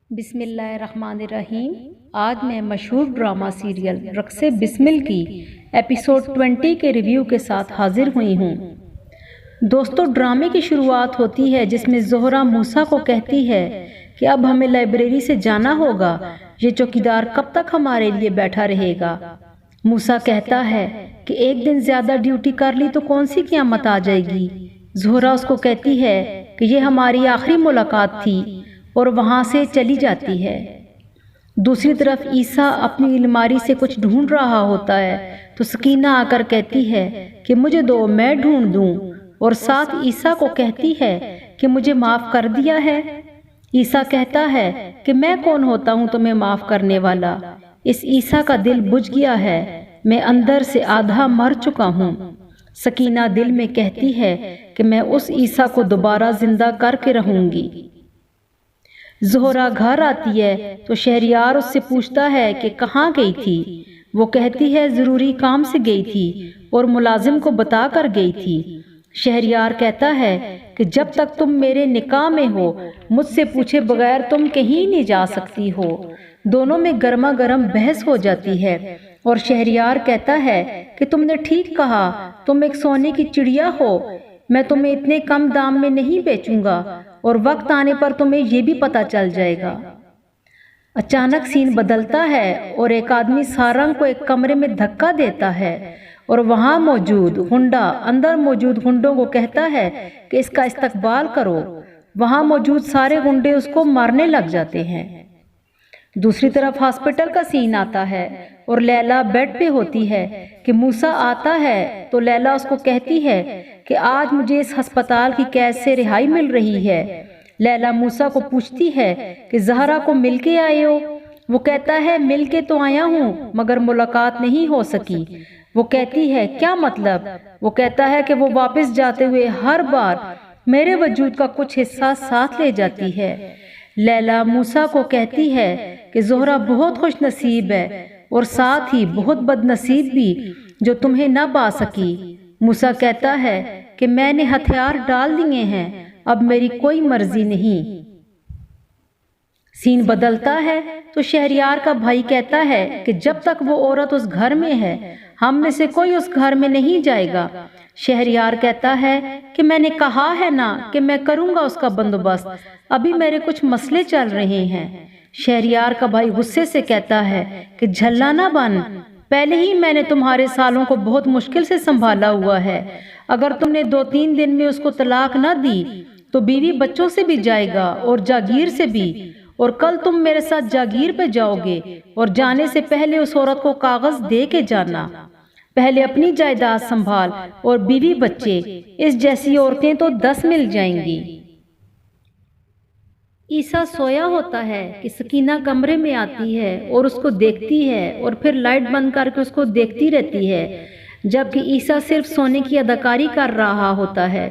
بسم اللہ الرحمن الرحیم۔ آج میں مشہور ڈرامہ سیریل رقص بسمل کی ایپیسوڈ 20 کے ریویو کے ساتھ حاضر ہوئی ہوں۔ دوستو، ڈرامے کی شروعات ہوتی ہے جس میں زہرہ موسیٰ کو کہتی ہے کہ اب ہمیں لائبریری سے جانا ہوگا، یہ چوکیدار کب تک ہمارے لیے بیٹھا رہے گا؟ موسیٰ کہتا ہے کہ ایک دن زیادہ ڈیوٹی کر لی تو کون سی قیامت آ جائے گی؟ زہرہ اس کو کہتی ہے کہ یہ ہماری آخری ملاقات تھی اور وہاں سے چلی جاتی ہے۔ دوسری طرف عیسیٰ اپنی الماری سے کچھ ڈھونڈ رہا ہوتا ہے تو سکینہ آ کر کہتی ہے کہ مجھے دو، میں ڈھونڈ دوں، اور ساتھ عیسیٰ کو کہتی ہے کہ مجھے معاف کر دیا ہے۔ عیسیٰ کہتا ہے کہ میں کون ہوتا ہوں تمہیں معاف کرنے والا؟ اس عیسیٰ کا دل بجھ گیا ہے، میں اندر سے آدھا مر چکا ہوں۔ سکینہ دل میں کہتی ہے کہ میں اس عیسیٰ کو دوبارہ زندہ کر کے رہوں گی۔ زہرہ گھر آتی ہے تو شہریار اس سے پوچھتا ہے کہ کہاں گئی تھی؟ وہ کہتی ہے ضروری کام سے گئی تھی اور ملازم کو بتا کر گئی تھی۔ شہریار کہتا ہے کہ جب تک تم میرے نکاح میں ہو مجھ سے پوچھے بغیر تم کہیں نہیں جا سکتی ہو۔ دونوں میں گرما گرم بحث ہو جاتی ہے اور شہریار کہتا ہے کہ تم نے ٹھیک کہا، تم ایک سونے کی چڑیا ہو، میں تمہیں اتنے کم دام میں نہیں بیچوں گا اور وقت آنے پر تمہیں یہ بھی پتہ چل جائے گا۔ اچانک سین بدلتا ہے اور ایک آدمی سارنگ کو ایک کمرے میں دھکا دیتا ہے اور وہاں موجود ہنڈا اندر موجود ہنڈوں کو کہتا ہے کہ اس کا استقبال کرو۔ وہاں موجود سارے ہنڈے اس کو مارنے لگ جاتے ہیں۔ دوسری طرف ہاسپٹل کا سین آتا ہے اور لیلا بیڈ پہ ہوتی ہے کہ موسیٰ آتا ہے تو لیلا اس کو کہتی ہے کہ آج مجھے اس ہسپتال کی قید سے رہائی مل رہی ہے۔ لیلا موسیٰ کو پوچھتی ہے کہ زہرہ کو مل کے آئے ہو؟ وہ کہتا ہے مل کے تو آیا ہوں مگر ملاقات نہیں ہو سکی۔ وہ کہتی ہے کیا مطلب؟ وہ کہتا ہے کہ وہ واپس جاتے ہوئے ہر بار میرے وجود کا کچھ حصہ ساتھ لے جاتی ہے۔ لیلا موسیٰ کو کہتی ہے کہ زہرہ بہت خوش نصیب ہے اور ساتھ ہی بہت بد نصیب بھی جو تمہیں نہ پا سکی۔ موسیٰ کہتا ہے کہ میں نے ہتھیار ڈال دیے ہیں، اب میری کوئی مرضی نہیں۔ سین بدلتا ہے تو شہریار کا بھائی کہتا ہے کہ جب تک وہ عورت اس گھر میں ہے ہم میں سے کوئی اس گھر میں نہیں جائے گا۔ شہریار کہتا ہے کہ میں نے کہا ہے نا کہ میں کروں گا اس کا بندوبست، ابھی میرے کچھ مسئلے چل رہے ہیں۔ شہریار کا بھائی غصے سے کہتا ہے کہ جھلا نہ بن، پہلے ہی میں نے تمہارے سالوں کو بہت مشکل سے سنبھالا ہوا ہے، اگر تم نے 2-3 دن میں اس کو طلاق نہ دی تو بیوی بچوں سے بھی جائے گا اور جاگیر سے بھی، اور کل تم میرے ساتھ جاگیر پہ جاؤ گے اور جانے سے پہلے اس عورت کو کاغذ دے کے جانا۔ پہلے اپنی جائیداد سنبھال اور بیوی بچے، اس جیسی عورتیں تو 10 مل جائیں گی۔ عیسیٰ سویا ہوتا ہے کہ سکینہ کمرے میں آتی ہے اور اس کو دیکھتی ہے اور پھر لائٹ بند کر کے اس کو دیکھتی رہتی ہے، جبکہ عیسیٰ صرف سونے کی اداکاری کر رہا ہوتا ہے۔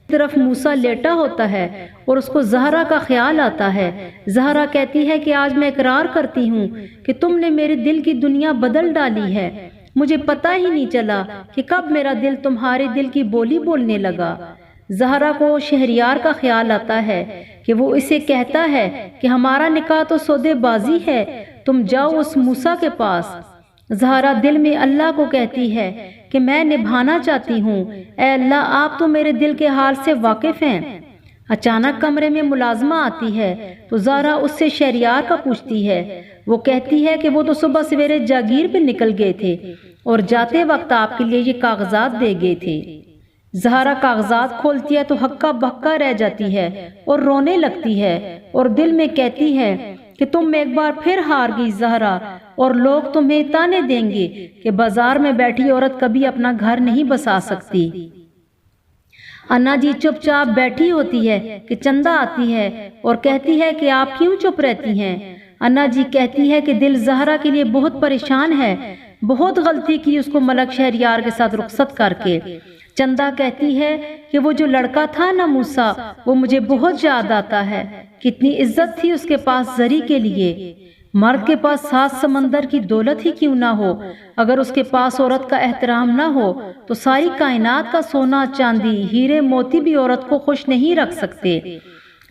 طرف موسیٰ لیٹا ہوتا ہے اور اس کو زہرہ کا خیال آتا ہے۔ زہرہ کہتی ہے کہ آج میں اقرار کرتی ہوں کہ تم نے میرے دل کی دنیا بدل ڈالی ہے، مجھے پتہ ہی نہیں چلا کہ کب میرا دل تمہارے دل کی بولی بولنے لگا۔ زہرہ کو شہریار کا خیال آتا ہے کہ وہ اسے کہتا ہے کہ ہمارا نکاح تو سودے بازی ہے، تم جاؤ اس موسیٰ کے پاس۔ زہرہ دل میں اللہ کو کہتی ہے کہ میں نبھانا چاہتی ہوں، اے اللہ آپ تو میرے دل کے حال سے واقف ہیں۔ اچانک کمرے میں ملازمہ آتی ہے تو زہرہ اس سے شہریار کا پوچھتی ہے۔ وہ کہتی ہے کہ وہ تو صبح سویرے جاگیر پہ نکل گئے تھے اور جاتے وقت آپ کے لیے یہ کاغذات دے گئے تھے۔ زہرہ کاغذات کھولتی ہے تو ہکا بکا رہ جاتی ہے اور رونے لگتی ہے اور دل میں کہتی ہے کہ تم ایک بار پھر ہار گئی زہرہ، اور لوگ تمہیں تانے دیں گے کہ بازار میں بیٹھی عورت کبھی اپنا گھر نہیں بسا سکتی۔ انا جی چپ چاپ بیٹھی ہوتی ہے کہ چندہ آتی ہے اور کہتی ہے کہ آپ کیوں چپ رہتی ہیں؟ انا جی کہتی ہے کہ دل زہرہ کے لیے بہت پریشان ہے، بہت غلطی کی اس کو ملک شہریار کے ساتھ رخصت کر کے۔ چندہ کہتی ہے کہ وہ جو لڑکا تھا نا موسیٰ، وہ مجھے بہت یاد آتا ہے، کتنی عزت تھی اس کے پاس زری کے لیے۔ مرد کے پاس 7 سمندر کی دولت ہی کیوں نہ ہو، اگر اس کے پاس عورت کا احترام نہ ہو تو ساری کائنات کا سونا چاندی ہیرے موتی بھی عورت کو خوش نہیں رکھ سکتے۔